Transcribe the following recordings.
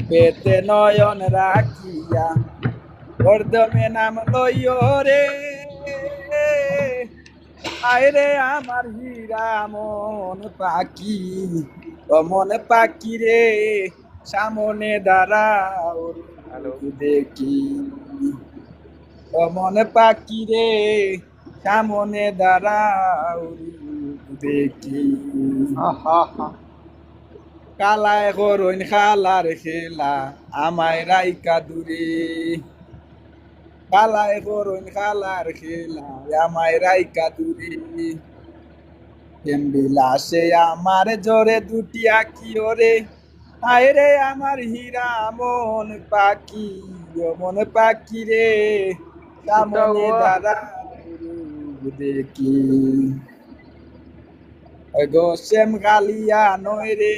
পেতে নয়ন রাখিয়া হরদমে নাম লইও রে, আয়রে আমার হীরা মন পাখি, ও মন পাখি রে সামনে দাঁড়াও রূপ দেখি, ও মন পাখি রে সামনে দাঁড়াও রূপ দেখি। আহা হা। কালায় করইন খালার খেলা আমায় রাইকা দূরে, কালায় করইন খালার খেলা আমায় রাইকা দূরে, বিলাসে আমার জোরে দুটি আঁকি ওরে, আয়রে আমার হীরা মন পাখি, ও মন পাখি রে সামনে দাঁড়া দেখি, গো শ্যাম কালিয়া নয় রে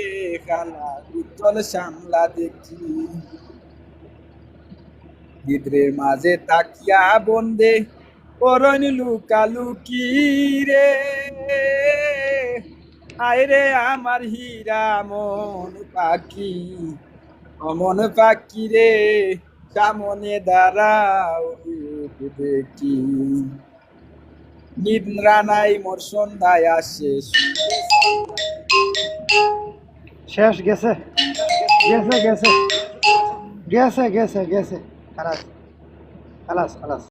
খালা উজ্জ্বল শ্যামলা দেখি, গিদ্রের মাঝে তাকিয়া বন্দে করইন লুকালুকি রে, আয়রে আমার হীরা মন পাখি, অমন পাখি রে সামনে দাঁড়াও রূপ দেখি, নিদ্রা নাই মোর সন্ধ্যায় আসে শেষ গেছে গেছে গেছে গেছে গেছে গেছে খালাস খালাস খালাস।